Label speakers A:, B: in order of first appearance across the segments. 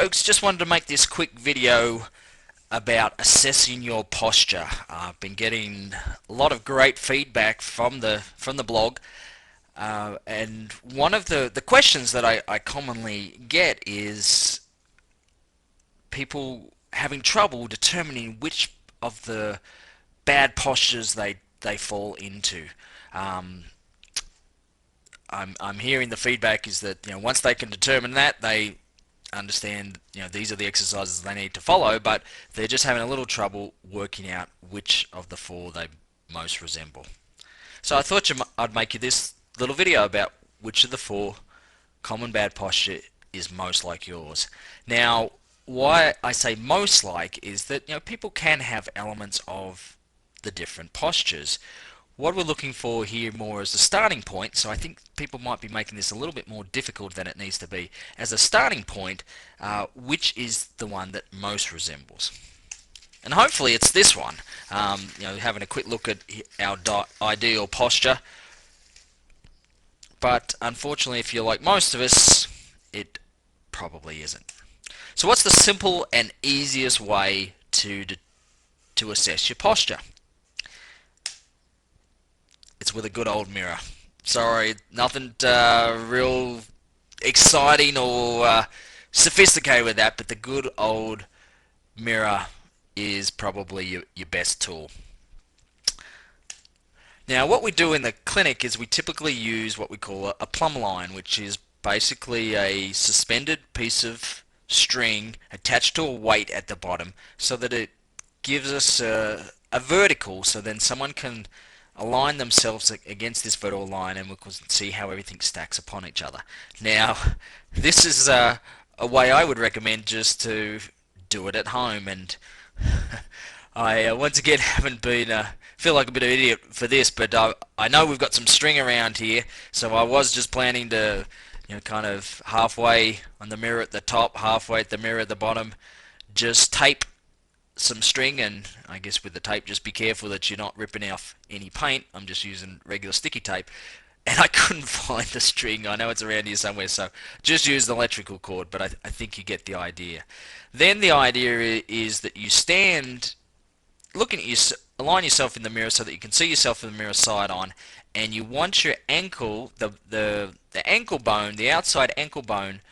A: Folks, just wanted to make this quick video about assessing your posture. I've been getting a lot of great feedback from the blog, and one of the questions that I commonly get is people having trouble determining which of the bad postures they fall into. Um, I'm hearing the feedback is that once they can determine that, they understand these are the exercises they need to follow, but they're just having a little trouble working out which of the four they most resemble. So I thought I'd make you this little video about which of the four common bad posture is most like yours. Now, why I say most like is that people can have elements of the different postures. What we're looking for here more as a starting point, so I think people might be making this a little bit more difficult than it needs to be. As a starting point, which is the one that most resembles? And hopefully it's this one. Having a quick look at our ideal posture. But unfortunately, if you're like most of us, it probably isn't. So what's the simple and easiest way to assess your posture? It's with a good old mirror. Sorry, nothing real exciting or sophisticated with that, but the good old mirror is probably your best tool. Now, what we do in the clinic is we typically use what we call a plumb line, which is basically a suspended piece of string attached to a weight at the bottom so that it gives us a vertical, so then someone can align themselves against this vertical line and we can see how everything stacks upon each other. Now, this is a way I would recommend just to do it at home, and I once again haven't been feel like a bit of an idiot for this, but I know we've got some string around here, so I was just planning to kind of halfway on the mirror at the top, halfway at the mirror at the bottom, just tape some string, and I guess with the tape just be careful that you're not ripping off any paint. I'm just using regular sticky tape, and I couldn't find the string. I know it's around here somewhere, so just use the electrical cord, but I think you get the idea. Then the idea is that you stand looking at you, align yourself in the mirror so that you can see yourself in the mirror side on, and you want your ankle, the ankle bone, the outside ankle bone,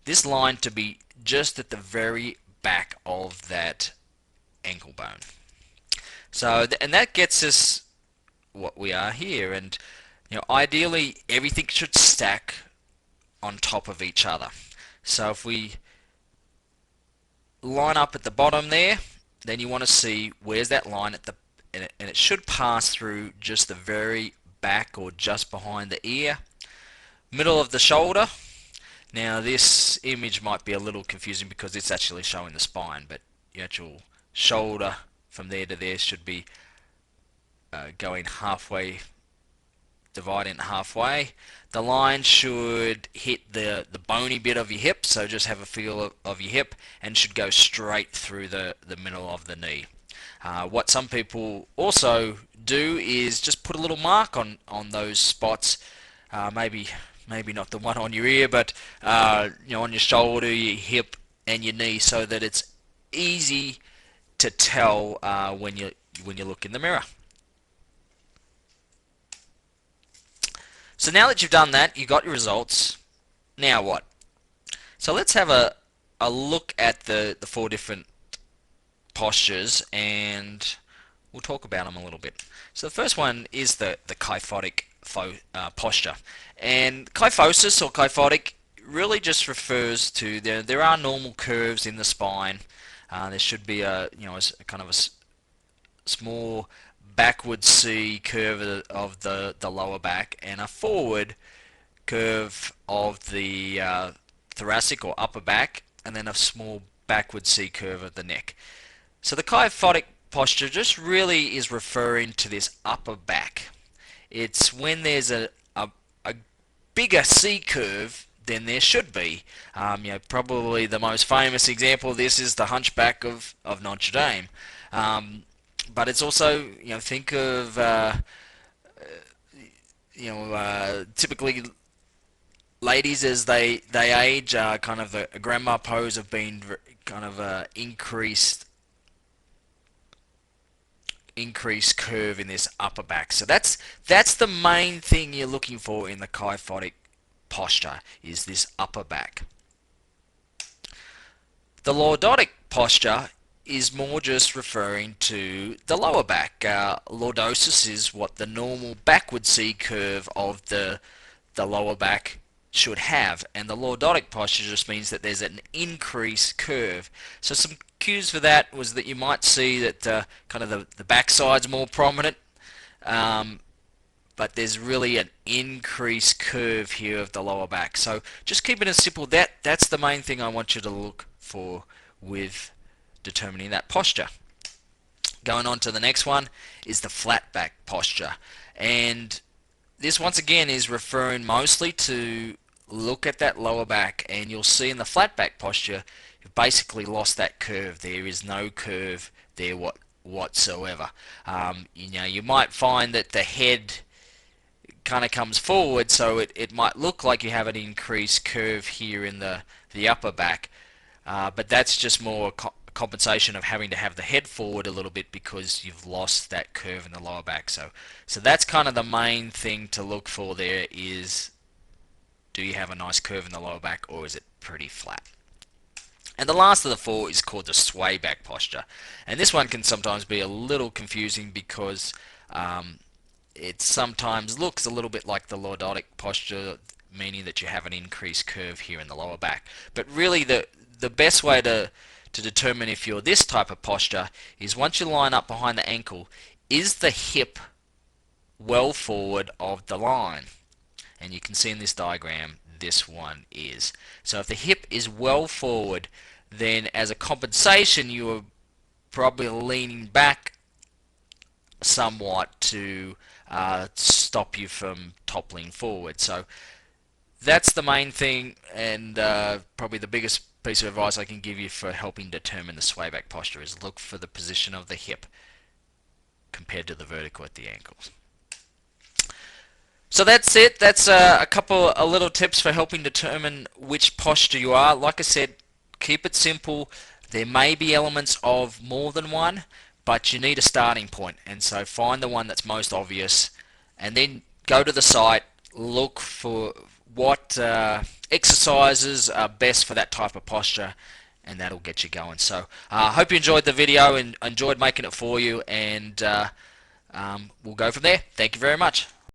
A: this line to be just at the very back of that ankle bone. So, and that gets us what we are here, and ideally everything should stack on top of each other. So if we line up at the bottom there, then you want to see where's that line at the, and it should pass through just the very back or just behind the ear, middle of the shoulder. Now this image might be a little confusing because it's actually showing the spine, but the actual shoulder from there to there should be going halfway, dividing halfway. The line should hit the bony bit of your hip, so just have a feel of your hip, and should go straight through the middle of the knee. What some people also do is just put a little mark on those spots, maybe not the one on your ear, but on your shoulder, your hip, and your knee, so that it's easy to tell when you look in the mirror. So now that you've done that, you've got your results. Now what? So let's have a look at the four different postures, and we'll talk about them a little bit. So the first one is the kyphotic posture, and kyphosis or kyphotic really just refers to there are normal curves in the spine. There should be a kind of a small backward C curve of the lower back, and a forward curve of the thoracic or upper back, and then a small backward C curve of the neck. So the kyphotic posture just really is referring to this upper back. It's when there's a bigger C curve than there should be. Probably the most famous example of this is the Hunchback of Notre Dame. But it's also, think of, typically ladies as they age, kind of a grandma pose have been kind of increased curve in this upper back. So that's the main thing you're looking for in the kyphotic posture, is this upper back. The lordotic posture is more just referring to the lower back. Lordosis is what the normal backward C curve of the lower back should have, and the lordotic posture just means that there's an increased curve. So some cues for that was that you might see that kind of the backside's more prominent, but there's really an increased curve here of the lower back. So just keep it as simple. That's the main thing I want you to look for with determining that posture. Going on to the next one is the flat back posture, and this once again is referring mostly to look at that lower back, and you'll see in the flat back posture you've basically lost that curve. There is no curve there whatsoever. You might find that the head kind of comes forward, so it might look like you have an increased curve here in the upper back, but that's just more compensation of having to have the head forward a little bit because you've lost that curve in the lower back. So that's kind of the main thing to look for there, is do you have a nice curve in the lower back, or is it pretty flat? And the last of the four is called the sway back posture, and this one can sometimes be a little confusing because it sometimes looks a little bit like the lordotic posture, meaning that you have an increased curve here in the lower back. But really the best way to determine if you're this type of posture is, once you line up behind the ankle, is the hip well forward of the line? And you can see in this diagram this one is. So if the hip is well forward, then as a compensation you are probably leaning back somewhat to stop you from toppling forward. So that's the main thing, and probably the biggest piece of advice I can give you for helping determine the sway back posture is look for the position of the hip compared to the vertical at the ankles. So that's it. That's a couple of little tips for helping determine which posture you are. Like I said, keep it simple. There may be elements of more than one, but you need a starting point, and so find the one that's most obvious, and then go to the site, look for what exercises are best for that type of posture, and that'll get you going. So I hope you enjoyed the video and enjoyed making it for you, and we'll go from there. Thank you very much.